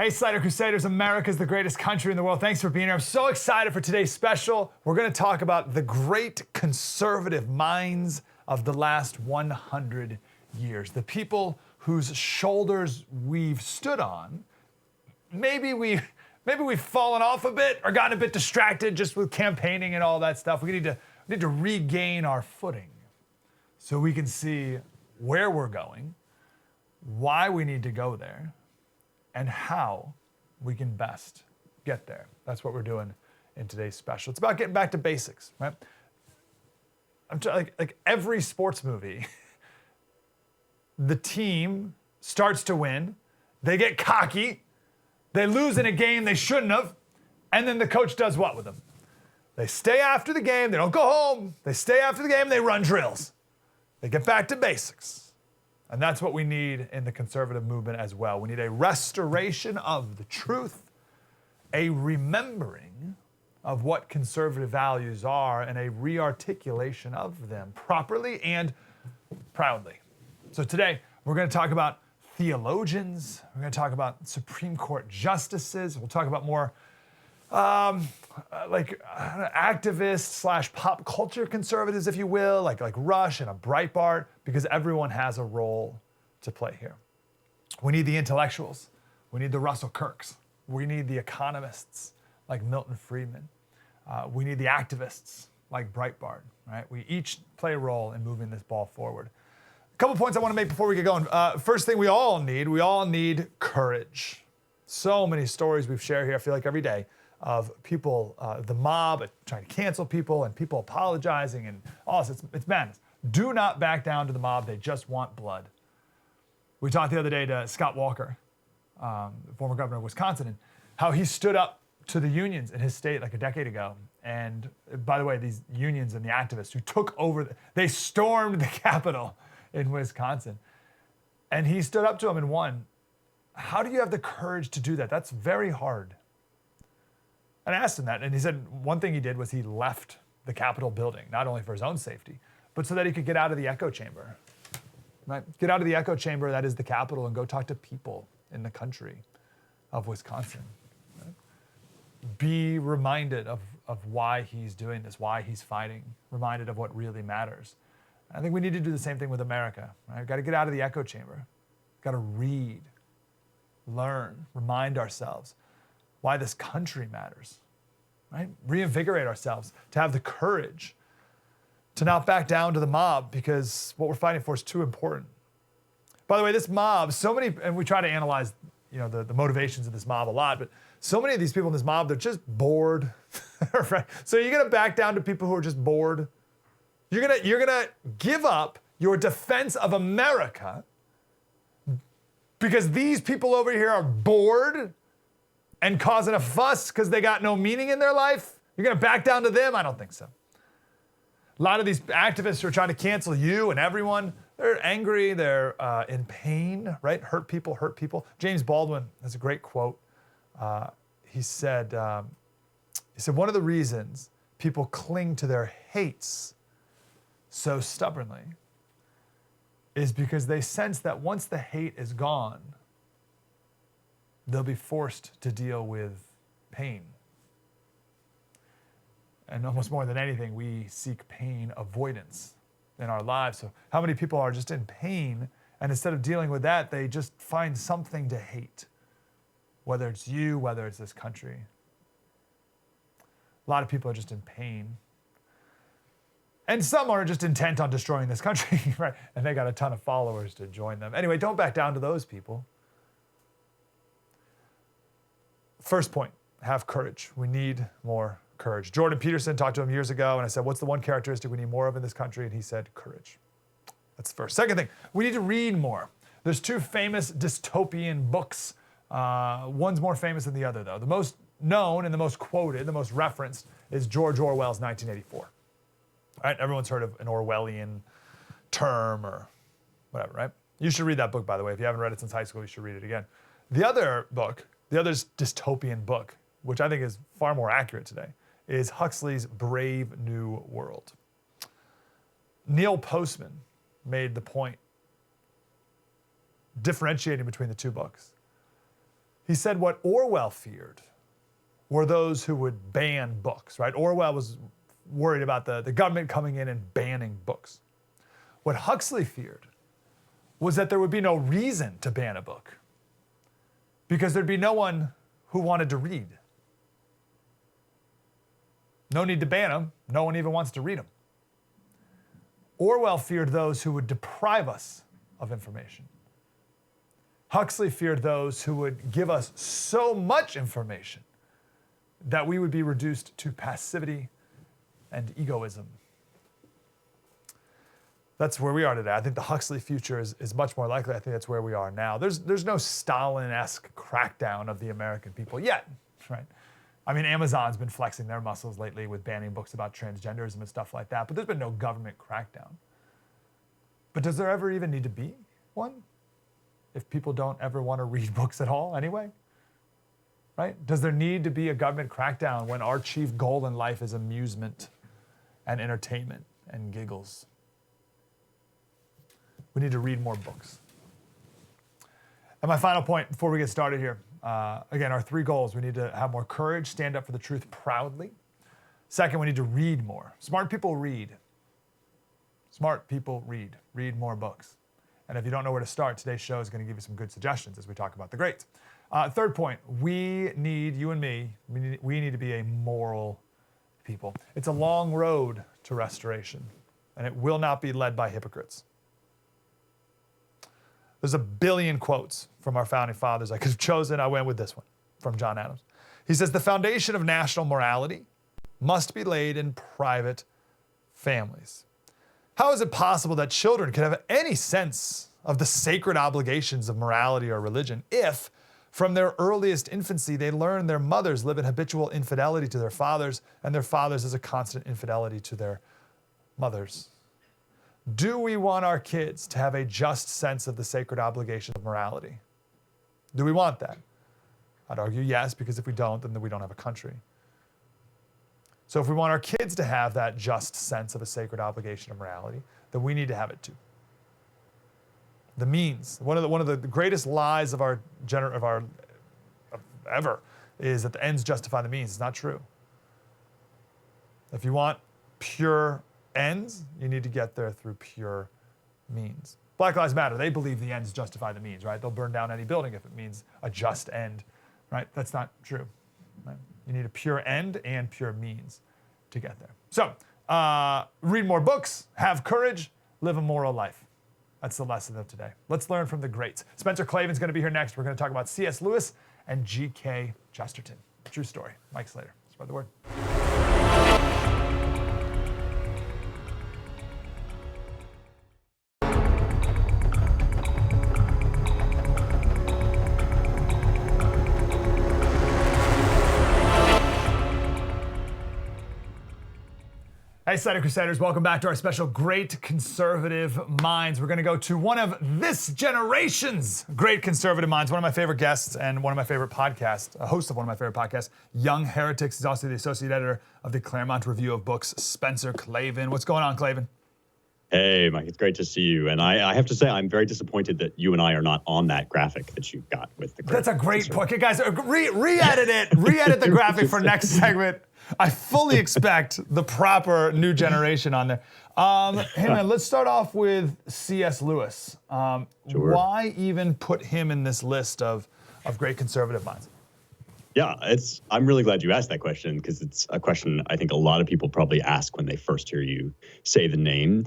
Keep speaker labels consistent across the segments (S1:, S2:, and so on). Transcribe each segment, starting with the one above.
S1: Hey, Slater Crusaders, America's the greatest country in the world. Thanks for being here. I'm so excited for today's special. We're going to talk about the great conservative minds of the last 100 years. The people whose shoulders we've stood on. Maybe we've fallen off a bit or gotten a bit distracted just with campaigning and all that stuff. We need to regain our footing so we can see where we're going, why we need to go there, and how we can best get there. That's what we're doing in today's special. It's about getting back to basics, right? Like every sports movie, the team starts to win, they get cocky, they lose in a game they shouldn't have, and then the coach does what with them? They stay after the game, they don't go home, they stay after the game, they run drills. They get back to basics. And that's what we need in the conservative movement as well. We need a restoration of the truth, a remembering of what conservative values are, and a rearticulation of them properly and proudly. So today, we're going to talk about theologians. We're going to talk about Supreme Court justices. We'll talk about more activists / pop culture conservatives, if you will, like Rush and a Breitbart, because everyone has a role to play here. We need the intellectuals. We need the Russell Kirks. We need the economists like Milton Friedman. We need the activists like Breitbart, right? We each play a role in moving this ball forward. A couple points I want to make before we get going. First thing we all need courage. So many stories we've shared here, I feel like every day, of people, the mob trying to cancel people and people apologizing and all this. It's madness. Do not back down to the mob. They just want blood. We talked the other day to Scott Walker, former governor of Wisconsin, and how he stood up to the unions in his state like a decade ago. And by the way, these unions and the activists who took over, they stormed the Capitol in Wisconsin. And he stood up to them and won. How do you have the courage to do that? That's very hard. And I asked him that, and he said one thing he did was he left the Capitol building, not only for his own safety, but so that he could get out of the echo chamber. Right? Get out of the echo chamber, that is the Capitol, and go talk to people in the country of Wisconsin. Right? Be reminded of why he's doing this, why he's fighting, reminded of what really matters. I think we need to do the same thing with America. Right? We've got to get out of the echo chamber. We've got to read, learn, remind ourselves why this country matters, right? Reinvigorate ourselves to have the courage to not back down to the mob, because what we're fighting for is too important. By the way, this mob, and we try to analyze, the motivations of this mob a lot, but so many of these people in this mob, they're just bored. Right? So you're gonna back down to people who are just bored. You're gonna give up your defense of America because these people over here are bored and causing a fuss because they got no meaning in their life? You're going to back down to them? I don't think so. A lot of these activists who are trying to cancel you and everyone, they're angry, they're in pain, right? Hurt people hurt people. James Baldwin has a great quote. He said, one of the reasons people cling to their hates so stubbornly is because they sense that once the hate is gone, they'll be forced to deal with pain. And almost more than anything, we seek pain avoidance in our lives. So how many people are just in pain, and instead of dealing with that, they just find something to hate, whether it's you, whether it's this country. A lot of people are just in pain. And some are just intent on destroying this country, right? And they got a ton of followers to join them. Anyway, don't back down to those people. First point, have courage. We need more courage. Jordan Peterson, talked to him years ago, and I said, what's the one characteristic we need more of in this country? And he said, courage. That's the first. Second thing, we need to read more. There's two famous dystopian books. One's more famous than the other, though. The most known and the most quoted, the most referenced, is George Orwell's 1984. All right? Everyone's heard of an Orwellian term or whatever, right? You should read that book, by the way. If you haven't read it since high school, you should read it again. The other dystopian book, which I think is far more accurate today, is Huxley's Brave New World. Neil Postman made the point differentiating between the two books. He said what Orwell feared were those who would ban books, right? Orwell was worried about the government coming in and banning books. What Huxley feared was that there would be no reason to ban a book because there'd be no one who wanted to read. No need to ban them. No one even wants to read them. Orwell feared those who would deprive us of information. Huxley feared those who would give us so much information that we would be reduced to passivity and egoism. That's where we are today. I think the Huxley future is much more likely. I think that's where we are now. There's no Stalin-esque crackdown of the American people yet, right? I mean, Amazon's been flexing their muscles lately with banning books about transgenderism and stuff like that, but there's been no government crackdown. But does there ever even need to be one? If people don't ever want to read books at all anyway? Right? Does there need to be a government crackdown when our chief goal in life is amusement and entertainment and giggles? We need to read more books. And my final point before we get started here, again, our three goals. We need to have more courage, stand up for the truth proudly. Second, we need to read more. Smart people read. Smart people read. Read more books. And if you don't know where to start, today's show is going to give you some good suggestions as we talk about the greats. Third point, we need, you and me, we need to be a moral people. It's a long road to restoration, and it will not be led by hypocrites. There's a billion quotes from our founding fathers. I could have chosen, I went with this one from John Adams. He says, the foundation of national morality must be laid in private families. How is it possible that children could have any sense of the sacred obligations of morality or religion if, from their earliest infancy, they learn their mothers live in habitual infidelity to their fathers and their fathers as a constant infidelity to their mothers? Do we want our kids to have a just sense of the sacred obligations of morality? Do we want that? I'd argue yes, because if we don't, then we don't have a country. So if we want our kids to have that just sense of a sacred obligation of morality, then we need to have it too. The means, one of the greatest lies of ever is that the ends justify the means. It's not true. If you want pure ends, you need to get there through pure means. Black Lives Matter, they believe the ends justify the means, right? They'll burn down any building if it means a just end, right? That's not true. Right? You need a pure end and pure means to get there. So, read more books, have courage, live a moral life. That's the lesson of today. Let's learn from the greats. Spencer Klavan's going to be here next. We're going to talk about C.S. Lewis and G.K. Chesterton. True story. Mike Slater. Spread the word. Hey, Slater Crusaders, welcome back to our special Great Conservative Minds. We're going to go to one of this generation's great conservative minds, one of my favorite guests and one of my favorite podcasts, a host of one of my favorite podcasts, Young Heretics. He's also the associate editor of the Claremont Review of Books, Spencer Klavan. What's going on, Klavan?
S2: Hey, Mike, it's great to see you. And I have to say, I'm very disappointed that you and I are not on that graphic that you got with the
S1: That's a great point. Okay, guys, re-edit it. Re-edit the graphic for next segment. I fully expect the proper new generation on there. Hey, man, let's start off with C.S. Lewis.
S2: Sure.
S1: Why even put him in this list of great conservative minds?
S2: Yeah, I'm really glad you asked that question because it's a question I think a lot of people probably ask when they first hear you say the name.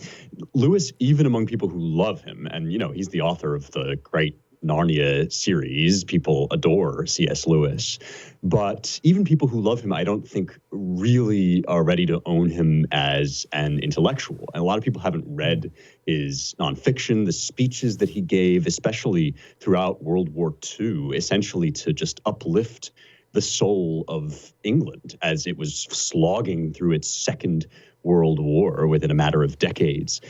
S2: Lewis, even among people who love him, and he's the author of the great Narnia series. People adore C.S. Lewis. But even people who love him, I don't think really are ready to own him as an intellectual. And a lot of people haven't read his nonfiction, the speeches that he gave, especially throughout World War II, essentially to just uplift the soul of England as it was slogging through its Second World War within a matter of decades.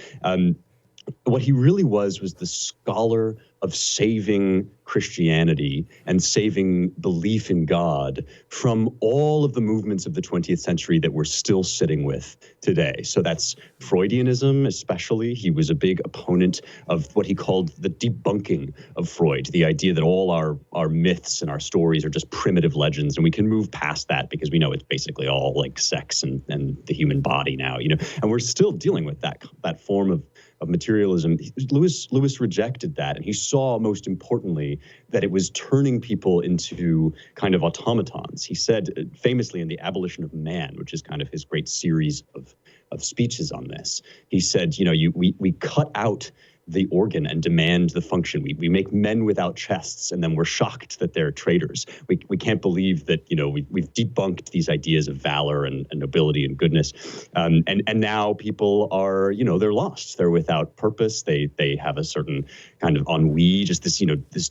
S2: What he really was the scholar of saving Christianity and saving belief in God from all of the movements of the 20th century that we're still sitting with today. So that's Freudianism, especially. He was a big opponent of what he called the debunking of Freud, the idea that all our myths and our stories are just primitive legends, and we can move past that because we know it's basically all like sex and the human body now, and we're still dealing with that form of materialism. Lewis rejected that, and he saw, most importantly, that it was turning people into kind of automatons. He said famously in The Abolition of Man, which is kind of his great series of speeches on this, he said, we cut out the organ and demand the function. We make men without chests, and then we're shocked that they're traitors. We can't believe that, we've debunked these ideas of valor and nobility and goodness. And now people are, they're lost. They're without purpose. They have a certain kind of ennui, just this,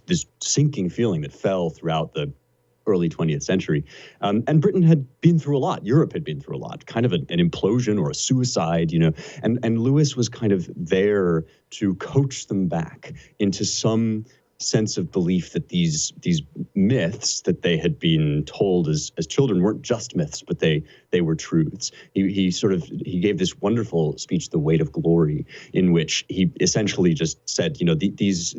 S2: this sinking feeling that fell throughout the early 20th century. And Britain had been through a lot. Europe had been through a lot, kind of an implosion or a suicide, and Lewis was kind of there to coach them back into some sense of belief that these myths that they had been told as children weren't just myths, but they were truths. He gave this wonderful speech, The Weight of Glory, in which he essentially just said, these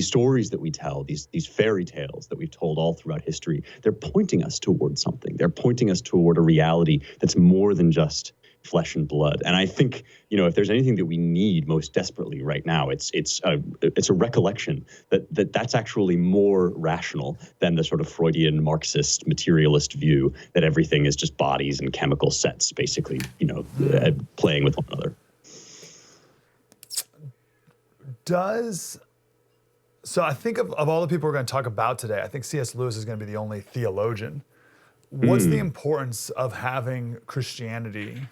S2: stories that we tell, these fairy tales that we've told all throughout history, they're pointing us toward something. They're pointing us toward a reality that's more than just flesh and blood. And I think, if there's anything that we need most desperately right now, it's a recollection that's actually more rational than the sort of Freudian Marxist materialist view that everything is just bodies and chemical sets, basically, playing with one another.
S1: So I think of all the people we're going to talk about today, I think C.S. Lewis is going to be the only theologian. What's the importance of having Christianity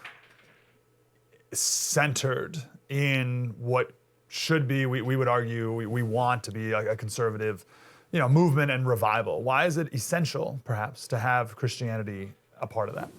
S1: centered in what should be, we would argue, we want to be a conservative, movement and revival? Why is it essential, perhaps, to have Christianity a part of that?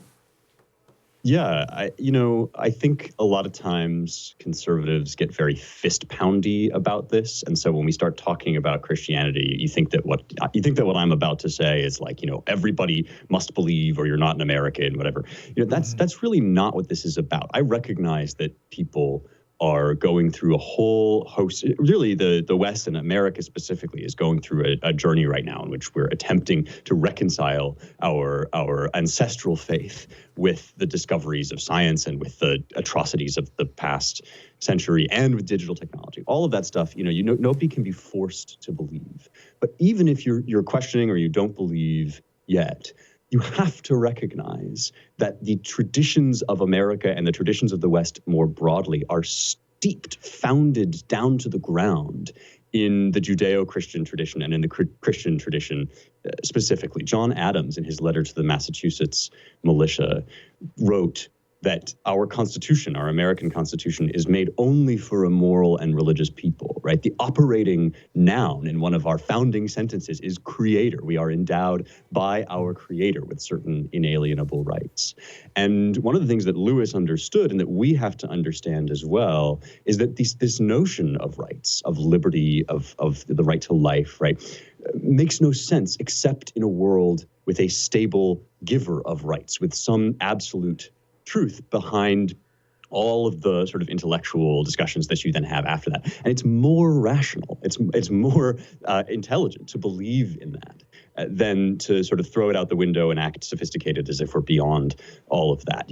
S2: Yeah, I think a lot of times conservatives get very fist poundy about this, and so when we start talking about Christianity, you think that what I'm about to say is like, everybody must believe, or you're not an American, whatever. That's really not what this is about. I recognize that people are going through a whole host, really the West and America specifically is going through a journey right now in which we're attempting to reconcile our ancestral faith with the discoveries of science and with the atrocities of the past century and with digital technology. All of that stuff, nobody can be forced to believe. But even if you're questioning or you don't believe yet, you have to recognize that the traditions of America and the traditions of the West more broadly are steeped, founded down to the ground in the Judeo-Christian tradition and in the Christian tradition specifically. John Adams, in his letter to the Massachusetts militia, wrote that our Constitution, our American Constitution, is made only for a moral and religious people, right? The operating noun in one of our founding sentences is creator. We are endowed by our creator with certain inalienable rights. And one of the things that Lewis understood and that we have to understand as well is that this notion of rights, of liberty, of the right to life, right, makes no sense except in a world with a stable giver of rights, with some absolute truth behind all of the sort of intellectual discussions that you then have after that. And it's more rational, it's more intelligent to believe in that than to sort of throw it out the window and act sophisticated as if we're beyond all of that.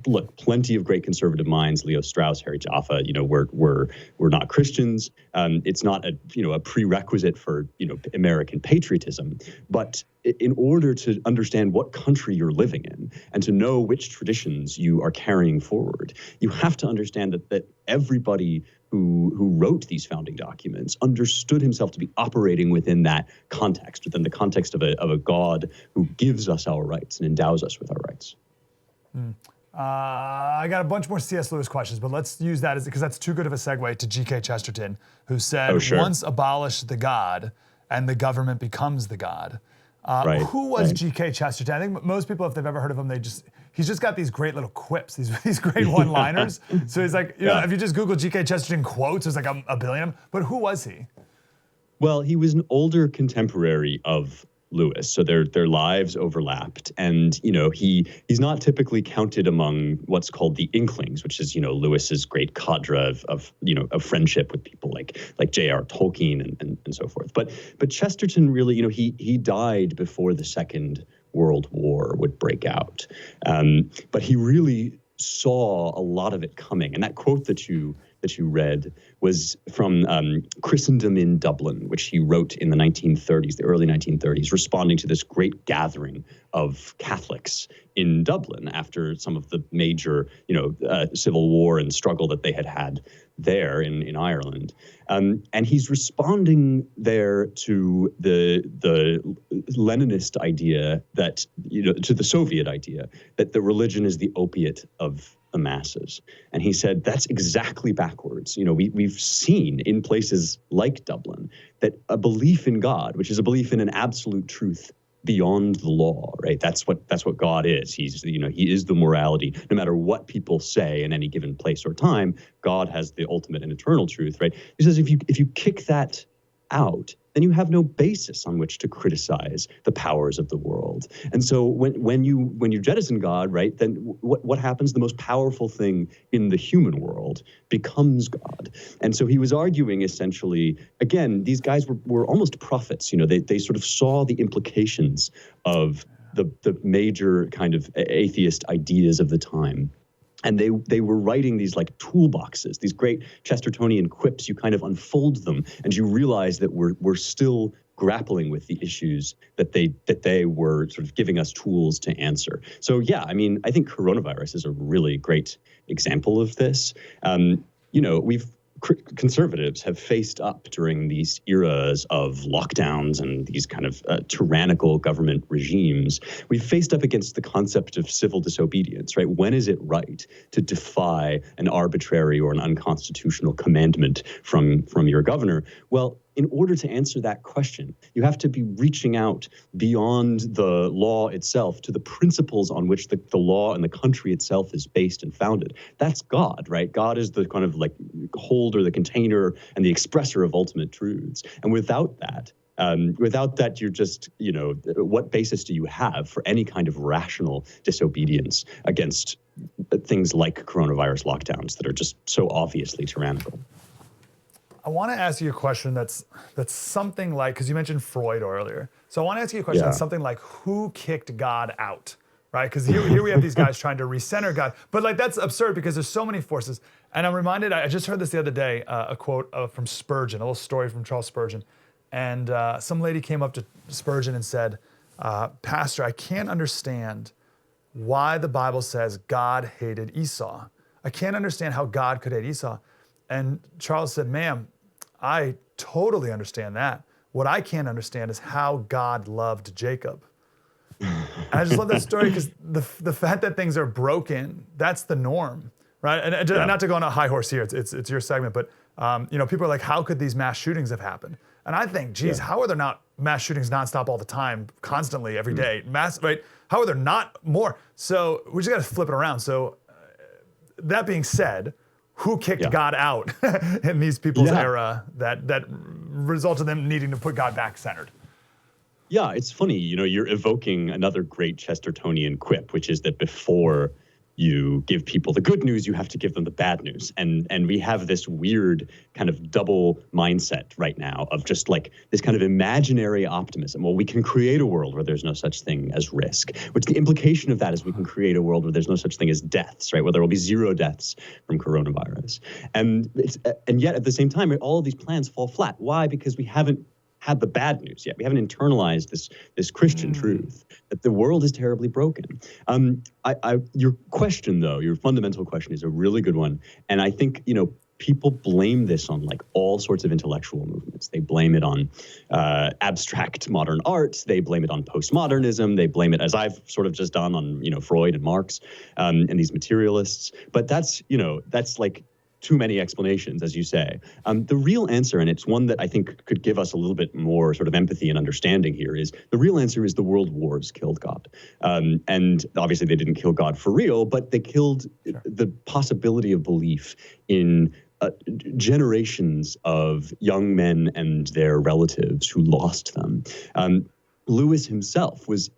S2: Look, plenty of great conservative minds, Leo Strauss, Harry Jaffa, we're not Christians. It's not a prerequisite for, American patriotism, but in order to understand what country you're living in and to know which traditions you are carrying forward, you have to understand that everybody who wrote these founding documents understood himself to be operating within that context, within the context of a God who gives us our rights and endows us with our rights.
S1: I got a bunch more C.S. Lewis questions, but let's use that because that's too good of a segue to G.K. Chesterton, who said, once abolish the God and the government becomes the God. Who was G.K. Chesterton? I think most people, if they've ever heard of him, he's just got these great little quips, these great one-liners. So he's like, if you just Google G.K. Chesterton quotes, there's like a billion of them. But who was he?
S2: Well, he was an older contemporary of Lewis, so their lives overlapped, and he's not typically counted among what's called the Inklings, which is Lewis's great cadre of friendship with people like J.R. Tolkien and so forth. But Chesterton really, he died before the Second World War would break out, but he really saw a lot of it coming. And that quote that you read was from Christendom in Dublin, which he wrote in the 1930s, the early 1930s, responding to this great gathering of Catholics in Dublin after some of the major, civil war and struggle that they had there in Ireland. And he's responding there to the Leninist idea that, to the Soviet idea that the religion is the opiate of the masses. And he said, that's exactly backwards. We've seen in places like Dublin that a belief in God, which is a belief in an absolute truth beyond the law, right? That's what God is. He is the morality. No matter what people say in any given place or time, God has the ultimate and eternal truth, right? He says if you kick that out, then you have no basis on which to criticize the powers of the world. And so when you jettison God, right, then what happens? The most powerful thing in the human world becomes God. And so he was arguing essentially, again, these guys were almost prophets. They sort of saw the implications of the major kind of atheist ideas of the time. And they were writing these like toolboxes, these great Chestertonian quips. You kind of unfold them, and you realize that we're still grappling with the issues that they were sort of giving us tools to answer. So yeah, I mean, I think coronavirus is a really great example of this. Conservatives have faced up during these eras of lockdowns and these kind of tyrannical government regimes. We've faced up against the concept of civil disobedience, right? When is it right to defy an arbitrary or an unconstitutional commandment from your governor? Well, in order to answer that question, you have to be reaching out beyond the law itself to the principles on which the law and the country itself is based and founded. That's God, right? God is the kind of like holder, the container, and the expresser of ultimate truths. And without that, you're just, what basis do you have for any kind of rational disobedience against things like coronavirus lockdowns that are just so obviously tyrannical?
S1: I want to ask you a question that's something like, because you mentioned Freud earlier. So I want to ask you a question that's something like, who kicked God out, right? Because here we have these guys trying to recenter God. But like that's absurd because there's so many forces. And I'm reminded, I just heard this the other day, a quote from Spurgeon, a little story from Charles Spurgeon. And some lady came up to Spurgeon and said, Pastor, I can't understand why the Bible says God hated Esau. I can't understand how God could hate Esau. And Charles said, ma'am, I totally understand that. What I can't understand is how God loved Jacob. And I just love that story because the fact that things are broken, that's the norm, right? And not to go on a high horse here, it's your segment, but people are like, how could these mass shootings have happened? And I think, geez, how are there not mass shootings nonstop all the time, constantly, every day? Right? How are there not more? So we just got to flip it around. So that being said, who kicked God out in these people's era that resulted in them needing to put God back centered?
S2: Yeah, it's funny, you're evoking another great Chestertonian quip, which is that before you give people the good news, you have to give them the bad news. And we have this weird kind of double mindset right now of just like this kind of imaginary optimism. Well, we can create a world where there's no such thing as risk, which the implication of that is we can create a world where there's no such thing as deaths, right? Where there will be 0 deaths from coronavirus. And yet at the same time, all of these plans fall flat. Why? Because we haven't had the bad news yet. We haven't internalized this Christian truth that the world is terribly broken. Your question, though, your fundamental question is a really good one. And I think, people blame this on like all sorts of intellectual movements. They blame it on abstract modern art. They blame it on postmodernism. They blame it, as I've sort of just done, on, Freud and Marx and these materialists. But that's like too many explanations, as you say. The real answer, and it's one that I think could give us a little bit more sort of empathy and understanding here, is the real answer is the world wars killed God. And obviously they didn't kill God for real, but they killed the possibility of belief in generations of young men and their relatives who lost them. Lewis himself was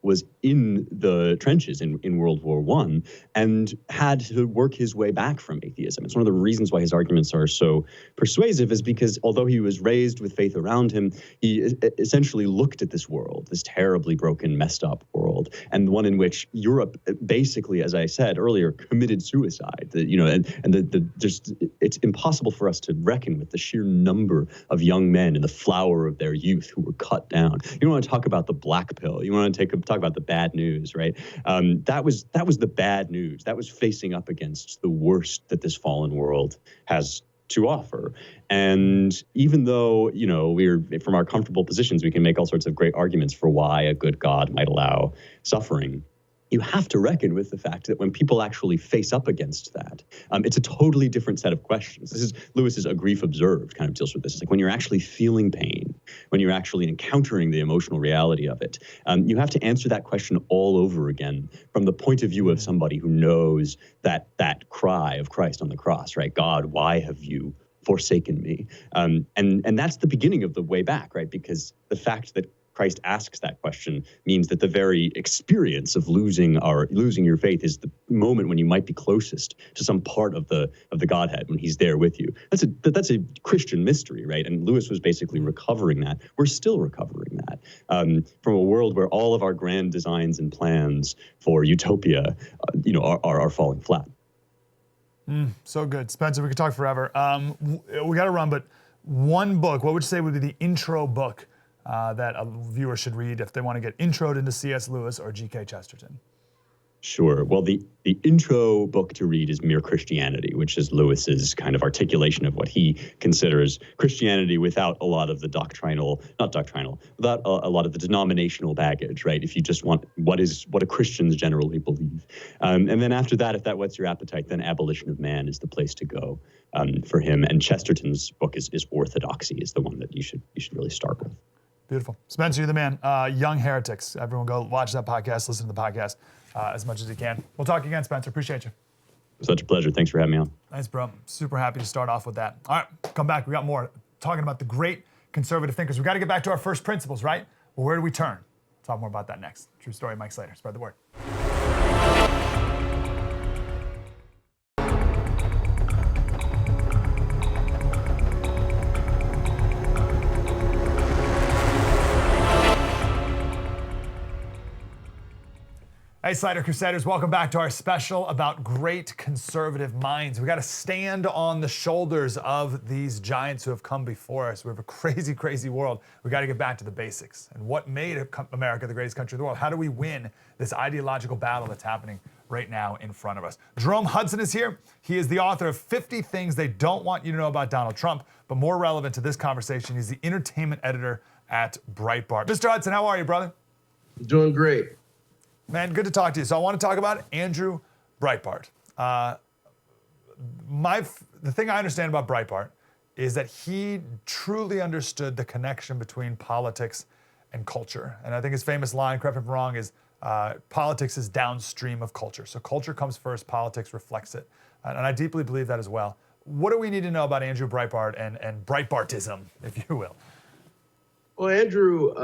S2: in the trenches in World War I and had to work his way back from atheism. It's one of the reasons why his arguments are so persuasive, is because although he was raised with faith around him, he essentially looked at this world, this terribly broken, messed up world, and one in which Europe basically, as I said earlier, committed suicide. It's impossible for us to reckon with the sheer number of young men in the flower of their youth who were cut down. You don't want to talk about the black pill. You want to talk about the bad news, right? That was the bad news. That was facing up against the worst that this fallen world has to offer. And even though, we're from our comfortable positions, we can make all sorts of great arguments for why a good God might allow suffering. You have to reckon with the fact that when people actually face up against that, it's a totally different set of questions. This is Lewis's A Grief Observed kind of deals with this. It's like when you're actually feeling pain, when you're actually encountering the emotional reality of it, you have to answer that question all over again from the point of view of somebody who knows that cry of Christ on the cross, right? God, why have you forsaken me? And that's the beginning of the way back, right? Because the fact that Christ asks that question means that the very experience of losing your faith is the moment when you might be closest to some part of the Godhead, when he's there with you. That's a Christian mystery, right? And Lewis was basically recovering that. We're still recovering that from a world where all of our grand designs and plans for utopia, are falling flat.
S1: So good. Spencer, we could talk forever. We got to run, but one book, what would you say would be the intro book that a viewer should read if they want to get introed into C.S. Lewis or G.K. Chesterton?
S2: Sure. Well, the intro book to read is Mere Christianity, which is Lewis's kind of articulation of what he considers Christianity without a lot of the without a lot of the denominational baggage, right? If you just want what do Christians generally believe. And then after that, if that whets your appetite, then Abolition of Man is the place to go for him. And Chesterton's book is Orthodoxy, is the one that you should really start with.
S1: Beautiful. Spencer, you're the man. Young Heretics. Everyone go watch that podcast, listen to the podcast as much as you can. We'll talk again, Spencer. Appreciate you.
S2: Such a pleasure. Thanks for having me on.
S1: Thanks, bro. Super happy to start off with that. All right, come back. We got more talking about the great conservative thinkers. We got to get back to our first principles, right? Well, where do we turn? Talk more about that next. True story, Mike Slater. Spread the word. Hey, Slater Crusaders, welcome back to our special about great conservative minds. We got to stand on the shoulders of these giants who have come before us. We have a crazy, crazy world. We got to get back to the basics. And what made America the greatest country in the world? How do we win this ideological battle that's happening right now in front of us? Jerome Hudson is here. He is the author of 50 Things They Don't Want You to Know About Donald Trump, but more relevant to this conversation, he's the entertainment editor at Breitbart. Mr. Hudson, how are you, brother?
S3: Doing great.
S1: Man, good to talk to you. So I want to talk about Andrew Breitbart. The thing I understand about Breitbart is that he truly understood the connection between politics and culture. And I think his famous line, correct me if I'm wrong, is politics is downstream of culture. So culture comes first, politics reflects it. And I deeply believe that as well. What do we need to know about Andrew Breitbart and Breitbartism, if you will?
S3: Well, Andrew,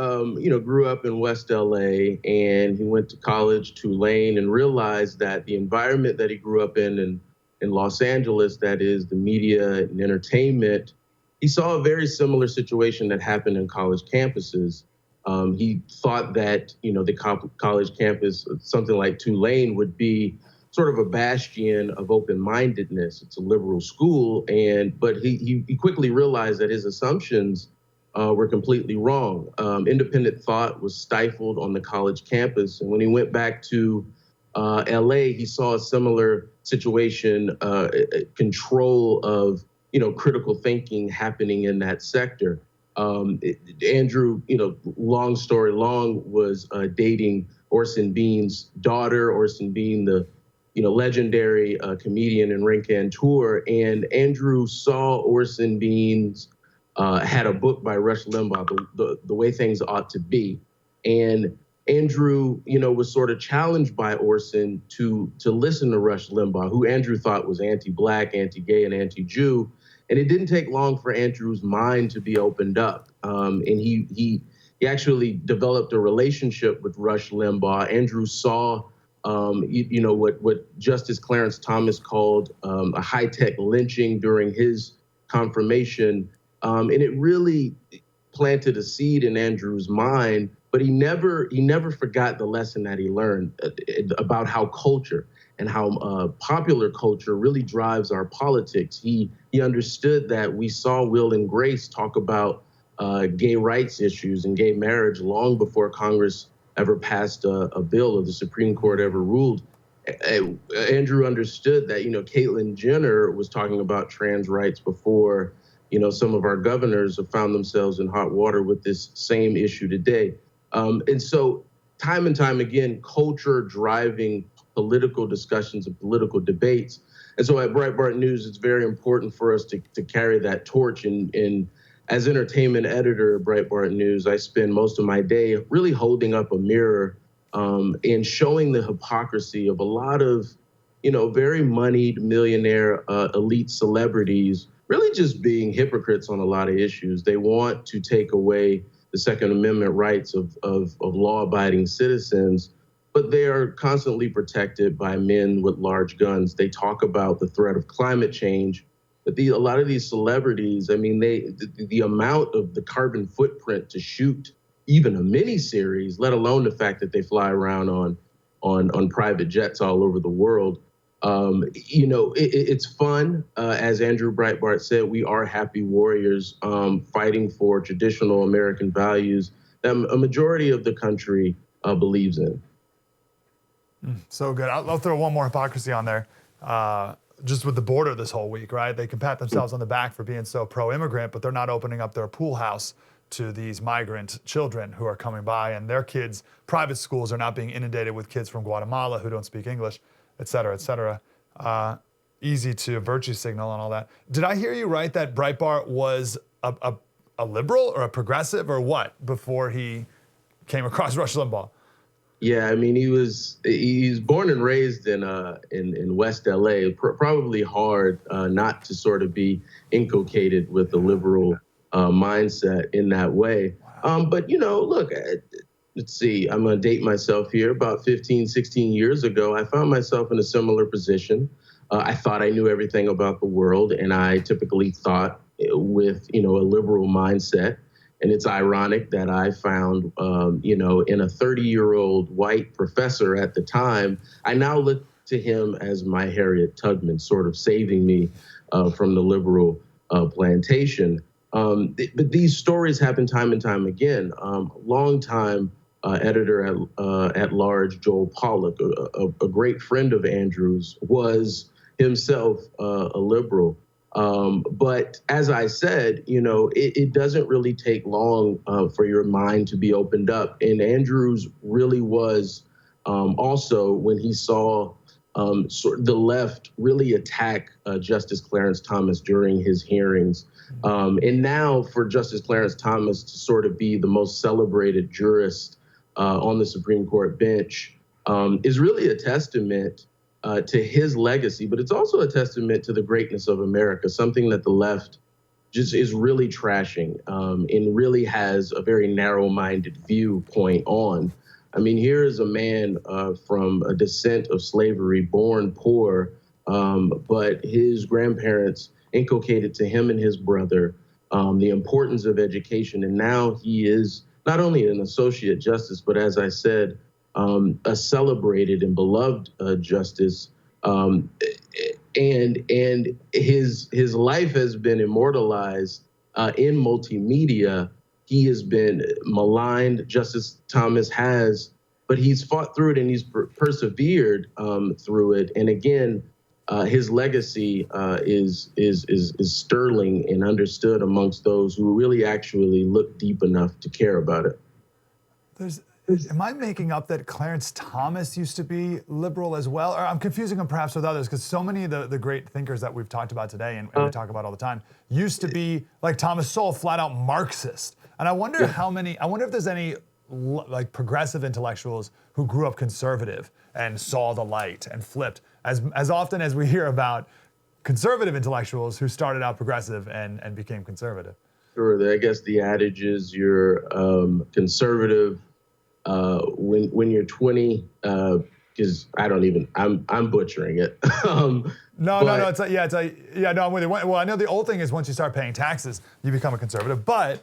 S3: grew up in West LA, and he went to college, Tulane, and realized that the environment that he grew up in Los Angeles, that is the media and entertainment, he saw a very similar situation that happened in college campuses. He thought that, the college campus, something like Tulane, would be sort of a bastion of open-mindedness. It's a liberal school, but he quickly realized that his assumptions were completely wrong. Independent thought was stifled on the college campus. And when he went back to LA, he saw a similar situation, control of, critical thinking happening in that sector. Andrew, long story long, was dating Orson Bean's daughter, Orson Bean, the legendary comedian and raconteur. And Andrew saw Orson Bean's had a book by Rush Limbaugh, the Way Things Ought to Be. And Andrew, was sort of challenged by Orson to listen to Rush Limbaugh, who Andrew thought was anti-Black, anti-gay, and anti-Jew. And it didn't take long for Andrew's mind to be opened up. And he actually developed a relationship with Rush Limbaugh. Andrew saw, what Justice Clarence Thomas called a high-tech lynching during his confirmation. And it really planted a seed in Andrew's mind, but he never forgot the lesson that he learned about how culture and how popular culture really drives our politics. He understood that we saw Will and Grace talk about gay rights issues and gay marriage long before Congress ever passed a bill or the Supreme Court ever ruled. Andrew understood that, Caitlyn Jenner was talking about trans rights before, some of our governors have found themselves in hot water with this same issue today. And so time and time again, culture driving political discussions and political debates. And so at Breitbart News, it's very important for us to carry that torch. And as entertainment editor at Breitbart News, I spend most of my day really holding up a mirror and showing the hypocrisy of a lot of, very moneyed millionaire elite celebrities really just being hypocrites on a lot of issues. They want to take away the Second Amendment rights of law-abiding citizens, but they are constantly protected by men with large guns. They talk about the threat of climate change, but a lot of these celebrities, I mean, the amount of the carbon footprint to shoot even a miniseries, let alone the fact that they fly around on private jets all over the world. It's fun. As Andrew Breitbart said, we are happy warriors fighting for traditional American values that a majority of the country believes in.
S1: So good. I'll throw one more hypocrisy on there. Just with the border this whole week, right? They can pat themselves on the back for being so pro-immigrant, but they're not opening up their pool house to these migrant children who are coming by, and their kids' private schools are not being inundated with kids from Guatemala who don't speak English, et cetera, et cetera. Easy to virtue signal and all that. Did I hear you right that Breitbart was a liberal or a progressive or what before he came across Rush Limbaugh?
S3: Yeah, I mean, he's born and raised in West LA. Probably hard not to sort of be inculcated with a liberal mindset in that way. But look, let's see, I'm going to date myself here. About 15, 16 years ago, I found myself in a similar position. I thought I knew everything about the world, and I typically thought with a liberal mindset. And it's ironic that I found, in a 30-year-old white professor at the time, I now look to him as my Harriet Tubman, sort of saving me from the liberal plantation. But these stories happen time and time again. Longtime editor at large, Joel Pollack, a great friend of Andrew's, was himself a liberal. But as I said, it doesn't really take long for your mind to be opened up. And Andrews really was also, when he saw the left really attack Justice Clarence Thomas during his hearings. And now for Justice Clarence Thomas to sort of be the most celebrated jurist on the Supreme Court bench is really a testament to his legacy, but it's also a testament to the greatness of America, something that the left just is really trashing and really has a very narrow-minded viewpoint on. I mean, here is a man from a descent of slavery, born poor, but his grandparents inculcated to him and his brother the importance of education, and now he is not only an associate justice, but as I said, a celebrated and beloved justice, and his life has been immortalized in multimedia. He has been maligned, Justice Thomas has, but he's fought through it and he's persevered through it. And again, his legacy is sterling and understood amongst those who really actually look deep enough to care about it.
S1: Am I making up that Clarence Thomas used to be liberal as well? Or I'm confusing him perhaps with others, because so many of the great thinkers that we've talked about today and we talk about all the time used to be, like Thomas Sowell, flat out Marxist. And I wonder if there's any like progressive intellectuals who grew up conservative and saw the light and flipped. As often as we hear about conservative intellectuals who started out progressive and became conservative.
S3: Sure. I guess the adage is you're conservative when you're 20, because I'm butchering it.
S1: No. I'm with you. Well, I know the old thing is once you start paying taxes, you become a conservative. But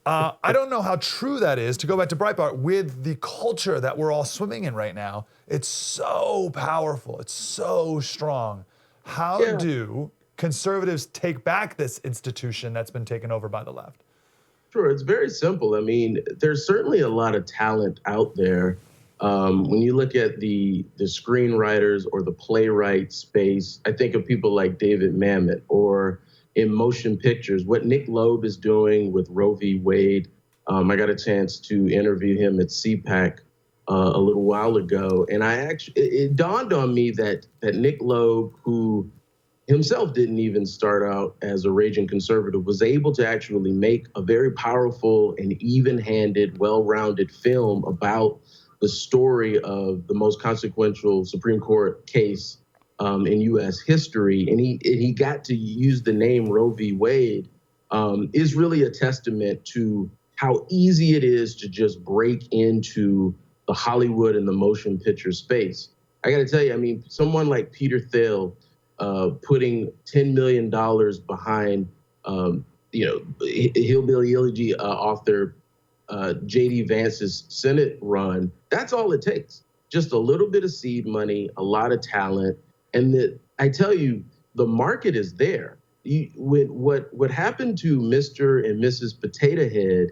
S1: I don't know how true that is, to go back to Breitbart, with the culture that we're all swimming in right now. It's so powerful. It's so strong. How do conservatives take back this institution that's been taken over by the left?
S3: Sure, it's very simple. I mean, there's certainly a lot of talent out there. When you look at the screenwriters or the playwright space, I think of people like David Mamet, or in motion pictures, what Nick Loeb is doing with Roe v. Wade. I got a chance to interview him at CPAC a little while ago, and it dawned on me that Nick Loeb, who himself didn't even start out as a raging conservative, was able to actually make a very powerful and even-handed, well-rounded film about the story of the most consequential Supreme Court case in U.S. history. And he got to use the name Roe v. Wade, is really a testament to how easy it is to just break into the Hollywood and the motion picture space. I got to tell you, I mean, someone like Peter Thiel, putting $10 million behind, Hillbilly Elegy author J.D. Vance's Senate run, that's all it takes. Just a little bit of seed money, a lot of talent, and I tell you, the market is there. What happened to Mr. and Mrs. Potato Head,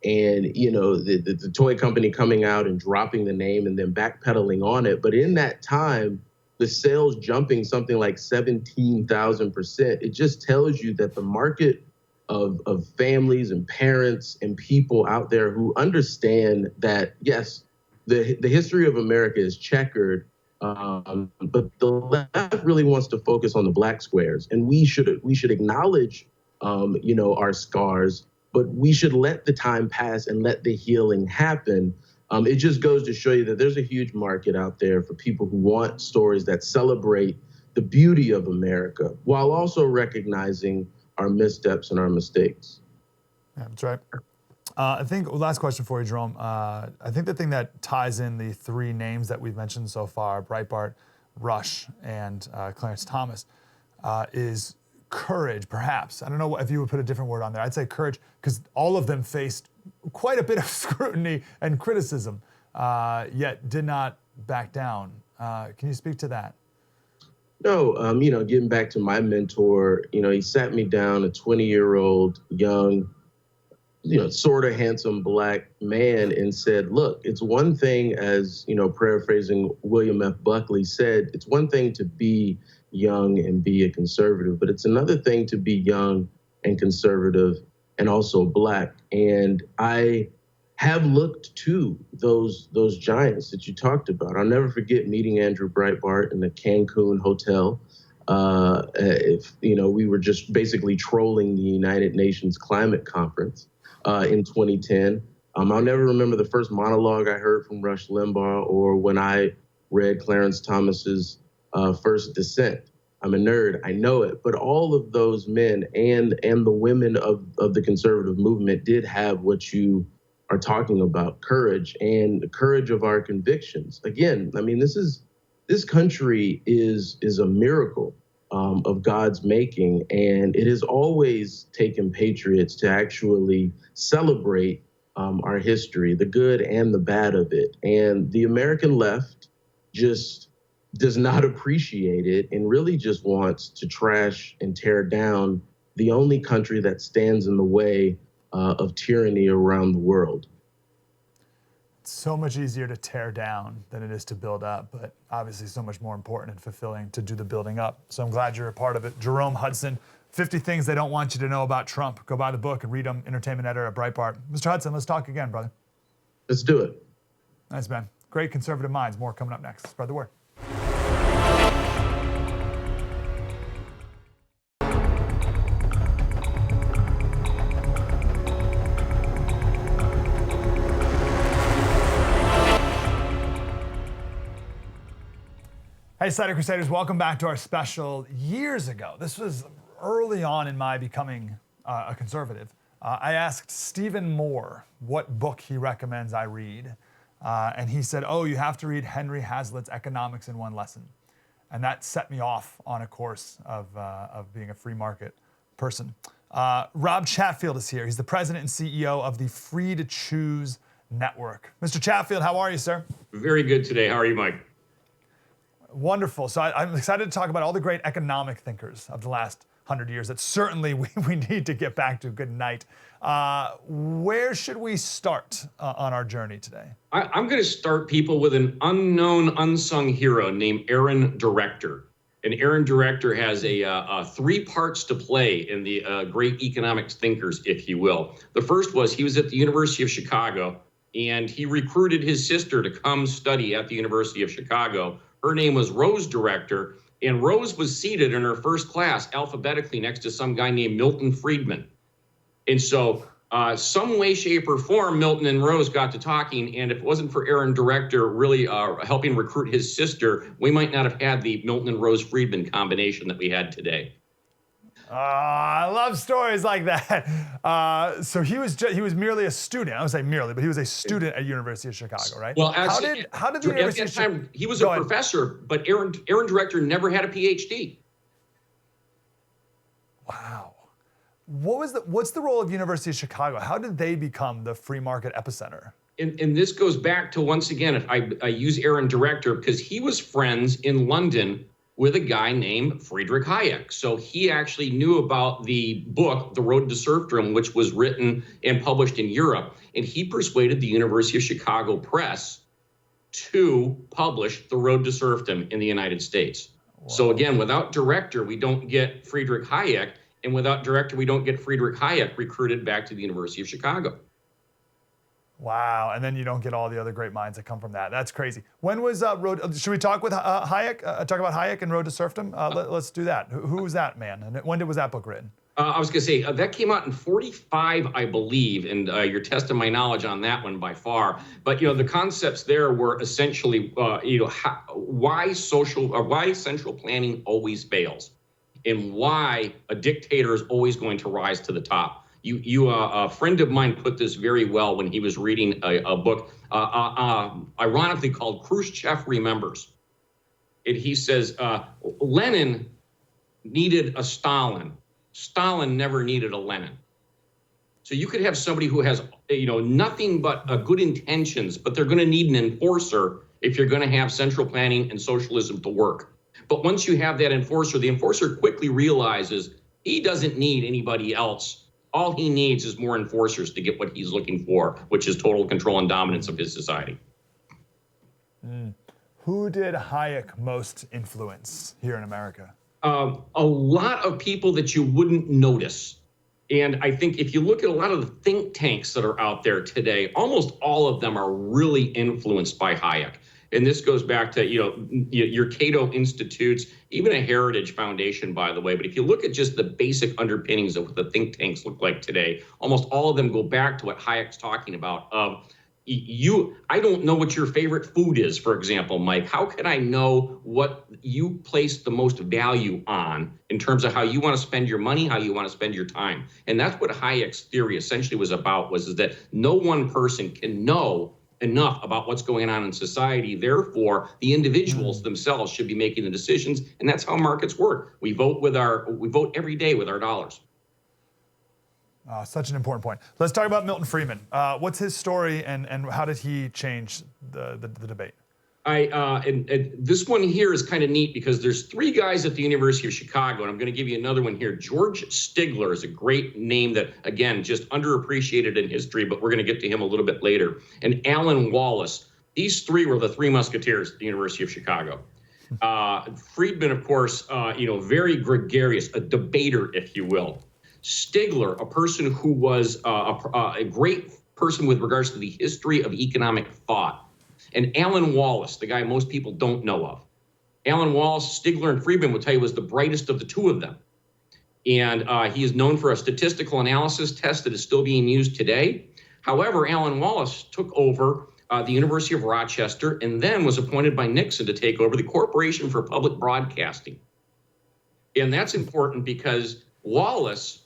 S3: and the toy company coming out and dropping the name and then backpedaling on it, but in that time, the sales jumping something like 17,000%. It just tells you that the market of families and parents and people out there who understand that, yes, the history of America is checkered, but the left really wants to focus on the black squares. And we should acknowledge, our scars, but we should let the time pass and let the healing happen. It just goes to show you that there's a huge market out there for people who want stories that celebrate the beauty of America while also recognizing our missteps and our mistakes.
S1: Yeah, that's right. I think, last question for you, Jerome. I think the thing that ties in the three names that we've mentioned so far, Breitbart, Rush, and Clarence Thomas, is courage, perhaps. I don't know if you would put a different word on there. I'd say courage, because all of them faced quite a bit of scrutiny and criticism, yet did not back down. Can you speak to that?
S3: No, getting back to my mentor, he sat me down, a 20-year-old, young, sort of handsome black man, and said, look, it's one thing, as, paraphrasing William F. Buckley said, it's one thing to be young and be a conservative, but it's another thing to be young and conservative and also black. And I have looked to those giants that you talked about. I'll never forget meeting Andrew Breitbart in the Cancun hotel. We were just basically trolling the United Nations Climate Conference in 2010. I'll never remember the first monologue I heard from Rush Limbaugh, or when I read Clarence Thomas's First Dissent. I'm a nerd, I know it, but all of those men and the women of the conservative movement did have what you are talking about, courage, and the courage of our convictions. Again, I mean, this country is a miracle of God's making, and it has always taken patriots to actually celebrate our history, the good and the bad of it. And the American left just does not appreciate it and really just wants to trash and tear down the only country that stands in the way of tyranny around the world.
S1: It's so much easier to tear down than it is to build up, but obviously so much more important and fulfilling to do the building up. So I'm glad you're a part of it. Jerome Hudson, 50 Things They Don't Want You to Know About Trump. Go buy the book and read them, entertainment editor at Breitbart. Mr. Hudson, let's talk again, brother.
S3: Let's do it.
S1: Nice, man. Great conservative minds. More coming up next. Spread the word. Hey, Slater Crusaders, welcome back to our special. Years ago, this was early on in my becoming a conservative, I asked Stephen Moore what book he recommends I read. And he said, oh, you have to read Henry Hazlitt's Economics in One Lesson. And that set me off on a course of being a free market person. Rob Chatfield is here. He's the president and CEO of the Free to Choose Network. Mr. Chatfield, how are you, sir?
S4: Very good today. How are you, Mike?
S1: Wonderful. So I'm excited to talk about all the great economic thinkers of the last 100 years that certainly we need to get back to. Good night. Where should we start on our journey today?
S4: I'm going to start people with an unknown, unsung hero named Aaron Director. And Aaron Director has a 3 parts to play in the great economics thinkers, if you will. The first was he was at the University of Chicago, and he recruited his sister to come study at the University of Chicago. Her name was Rose Director, and Rose was seated in her first class alphabetically next to some guy named Milton Friedman. And so some way, shape, or form, Milton and Rose got to talking, and if it wasn't for Aaron Director really helping recruit his sister, we might not have had the Milton and Rose Friedman combination that we had today.
S1: I love stories like that. So he was merely a student. I don't say merely, but he was a student at University of Chicago, right?
S4: Well, actually,
S1: how did the University
S4: at that time he was a professor, but Aaron Director never had a PhD.
S1: Wow. What's the role of University of Chicago? How did they become the free market epicenter?
S4: And this goes back to, once again, if I use Aaron Director because he was friends in London with a guy named Friedrich Hayek. So he actually knew about the book, The Road to Serfdom, which was written and published in Europe. And he persuaded the University of Chicago Press to publish The Road to Serfdom in the United States. Wow. So again, without Director, we don't get Friedrich Hayek. And without Director, we don't get Friedrich Hayek recruited back to the University of Chicago.
S1: Wow, and then you don't get all the other great minds that come from that. That's crazy. When was should we talk with Hayek, talk about Hayek and Road to Serfdom? Let's do that. Who was that man, and when was that book written?
S4: I was going to say, that came out in 1945, I believe, and you're testing my knowledge on that one by far. But, the concepts there were essentially, why central planning always fails, and why a dictator is always going to rise to the top. A friend of mine put this very well when he was reading a book, ironically called Khrushchev Remembers. And he says, Lenin needed a Stalin. Stalin never needed a Lenin. So you could have somebody who has, nothing but good intentions, but they're going to need an enforcer if you're going to have central planning and socialism to work. But once you have that enforcer, the enforcer quickly realizes he doesn't need anybody else. All he needs is more enforcers to get what he's looking for, which is total control and dominance of his society.
S1: Who did Hayek most influence here in America?
S4: A lot of people that you wouldn't notice. And I think if you look at a lot of the think tanks that are out there today, almost all of them are really influenced by Hayek. And this goes back to, your Cato Institutes, even a Heritage Foundation, by the way. But if you look at just the basic underpinnings of what the think tanks look like today, almost all of them go back to what Hayek's talking about. I don't know what your favorite food is, for example, Mike. How can I know what you place the most value on in terms of how you want to spend your money, how you want to spend your time? And that's what Hayek's theory essentially was about, is that no one person can know enough about what's going on in society. Therefore, the individuals themselves should be making the decisions, and that's how markets work. We vote every day with our dollars.
S1: Such an important point. Let's talk about Milton Friedman. What's his story, and how did he change the debate?
S4: This one here is kind of neat because there's 3 guys at the University of Chicago, and I'm going to give you another one here. George Stigler is a great name that, again, just underappreciated in history, but we're going to get to him a little bit later. And Alan Wallace. These 3 were the 3 musketeers at the University of Chicago. Friedman, of course, very gregarious, a debater, if you will. Stigler, a person who was a great person with regards to the history of economic thought. And Alan Wallace, the guy most people don't know of. Alan Wallace, Stigler, and Friedman will tell you was the brightest of the 2 of them. And he is known for a statistical analysis test that is still being used today. However, Alan Wallace took over the University of Rochester, and then was appointed by Nixon to take over the Corporation for Public Broadcasting. And that's important because Wallace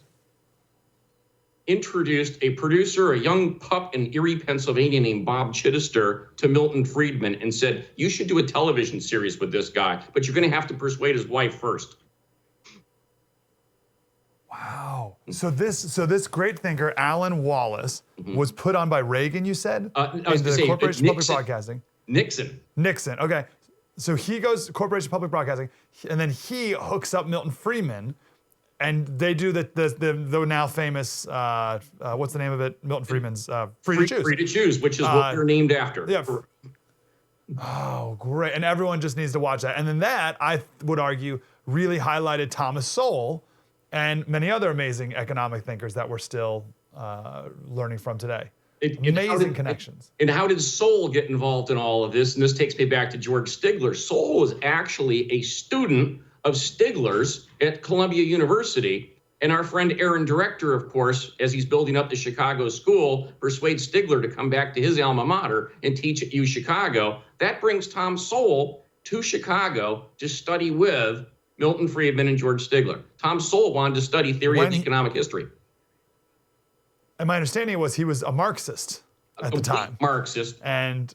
S4: introduced a producer, a young pup in Erie, Pennsylvania named Bob Chittister, to Milton Friedman and said, you should do a television series with this guy, but you're going to have to persuade his wife first.
S1: Wow. So this great thinker, Alan Wallace, was put on by Reagan, you said?
S4: I was
S1: into the Corporation of Public Broadcasting.
S4: Nixon.
S1: Okay. So he goes to Corporation of Public Broadcasting, and then he hooks up Milton Friedman, and they do the now famous, what's the name of it? Milton Friedman's Free to Choose.
S4: Free to Choose, which is what they're named after.
S1: Yeah. Oh, great. And everyone just needs to watch that. And then that, I would argue, really highlighted Thomas Sowell and many other amazing economic thinkers that we're still learning from today. Amazing connections.
S4: And how did Sowell get involved in all of this? And this takes me back to George Stigler. Sowell was actually a student of Stigler's at Columbia University. And our friend Aaron Director, of course, as he's building up the Chicago school, persuades Stigler to come back to his alma mater and teach at UChicago. That brings Tom Sowell to Chicago to study with Milton Friedman and George Stigler. Tom Sowell wanted to study theory of economic history.
S1: And my understanding was he was a Marxist at the time.
S4: Marxist.
S1: And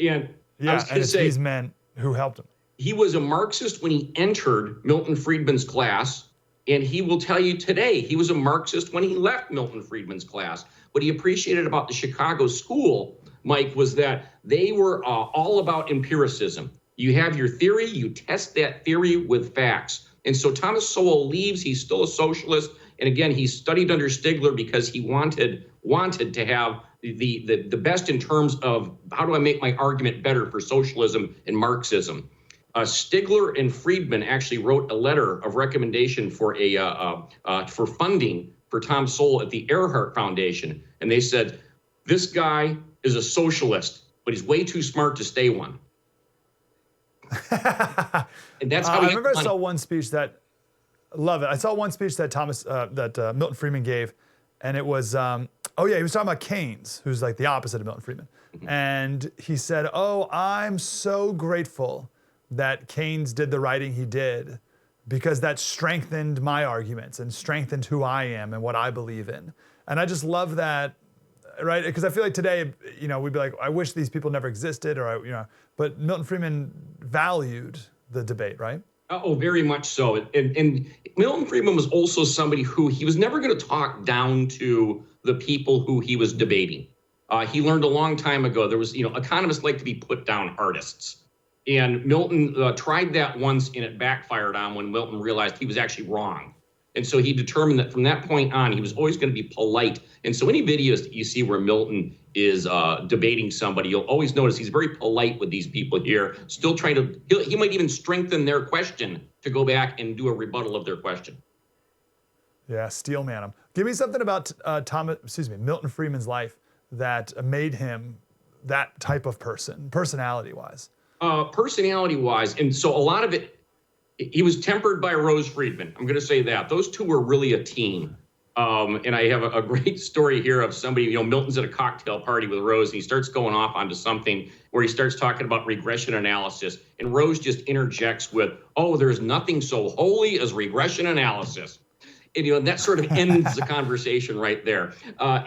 S4: and
S1: it's these men who helped him.
S4: He was a Marxist when he entered Milton Friedman's class, and he will tell you today he was a Marxist when he left Milton Friedman's class. What he appreciated about the Chicago school, Mike, was that they were all about empiricism. You have your theory, you test that theory with facts. And so Thomas Sowell leaves, he's still a socialist. And again, he studied under Stigler because he wanted to have the best in terms of how do I make my argument better for socialism and Marxism. Stigler and Friedman actually wrote a letter of recommendation for for funding for Tom Sowell at the Earhart Foundation. And they said, this guy is a socialist, but he's way too smart to stay one. And that's how
S1: I remember I saw one speech that, love it. I saw one speech that Milton Friedman gave, and it was, he was talking about Keynes, who's like the opposite of Milton Friedman. And he said, I'm so grateful that Keynes did the writing he did because that strengthened my arguments and strengthened who I am and what I believe in. And I just love that, right? Because I feel like today, we'd be like, I wish these people never existed, but Milton Friedman valued the debate, right?
S4: Oh, very much so. And Milton Friedman was also somebody who he was never going to talk down to the people who he was debating. He learned a long time ago, there was, economists like to be put down artists. And Milton tried that once and it backfired on when Milton realized he was actually wrong. And so he determined that from that point on, he was always going to be polite. And so any videos that you see where Milton is debating somebody, you'll always notice he's very polite with these people here, still trying to, he might even strengthen their question to go back and do a rebuttal of their question.
S1: Yeah, steel man him. Give me something about Milton Friedman's life that made him that type of person, personality-wise.
S4: Personality-wise, and so a lot of it, he was tempered by Rose Friedman. I'm going to say that. Those two were really a team. And I have a great story here of somebody, Milton's at a cocktail party with Rose, and he starts going off onto something where he starts talking about regression analysis. And Rose just interjects with, there's nothing so holy as regression analysis. And that sort of ends the conversation right there. I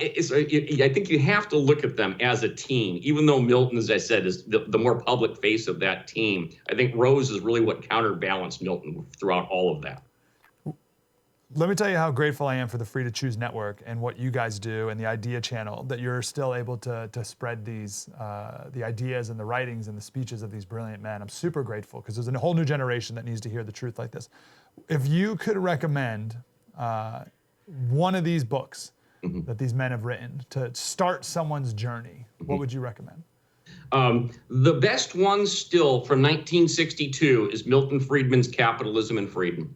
S4: think you have to look at them as a team, even though Milton, as I said, is the more public face of that team. I think Rose is really what counterbalanced Milton throughout all of that.
S1: Let me tell you how grateful I am for the Free to Choose Network and what you guys do and the Idea Channel, that you're still able to spread these, the ideas and the writings and the speeches of these brilliant men. I'm super grateful because there's a whole new generation that needs to hear the truth like this. If you could recommend one of these books that these men have written to start someone's journey, what would you recommend?
S4: The best one still from 1962 is Milton Friedman's Capitalism and Freedom.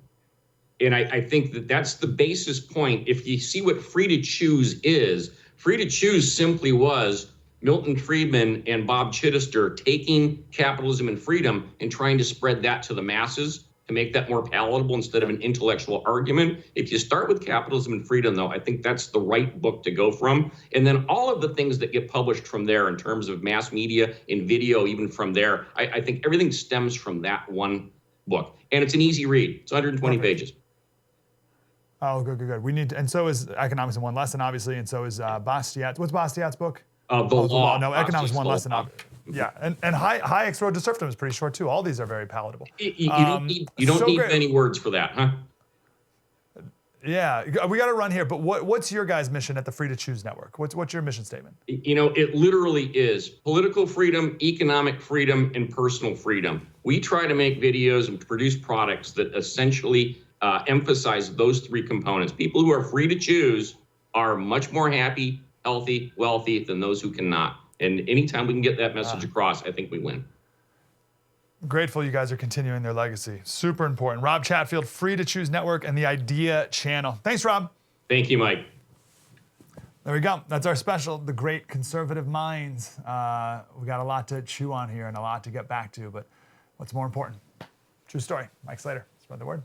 S4: And I think that's the basis point. If you see what Free to Choose is, Free to Choose simply was Milton Friedman and Bob Chittister taking capitalism and freedom and trying to spread that to the masses. to make that more palatable instead of an intellectual argument. If you start with Capitalism and Freedom, though, I think that's the right book to go from. And then all of the things that get published from there in terms of mass media, in video, even from there, I think everything stems from that one book. And it's an easy read. It's 120 pages.
S1: Oh, good. We need to, and so is Economics in One Lesson, obviously, and so is Bastiat's. What's Bastiat's book?
S4: The Law.
S1: No, Economics in One
S4: Bastiat's
S1: Lesson. Yeah, and Hayek's Road to Serfdom is pretty short too. All these are very palatable.
S4: You don't need many words for that, huh?
S1: Yeah, we got to run here. But what's your guys' mission at the Free to Choose Network? What's your mission statement?
S4: It literally is political freedom, economic freedom, and personal freedom. We try to make videos and produce products that essentially emphasize those three components. People who are free to choose are much more happy, healthy, wealthy than those who cannot. And anytime we can get that message across, I think we win.
S1: Grateful you guys are continuing their legacy. Super important. Rob Chatfield, Free to Choose Network, and the Idea Channel. Thanks, Rob.
S4: Thank you, Mike.
S1: There we go. That's our special, The Great Conservative Minds. We got a lot to chew on here and a lot to get back to, but what's more important? True story. Mike Slater, spread the word.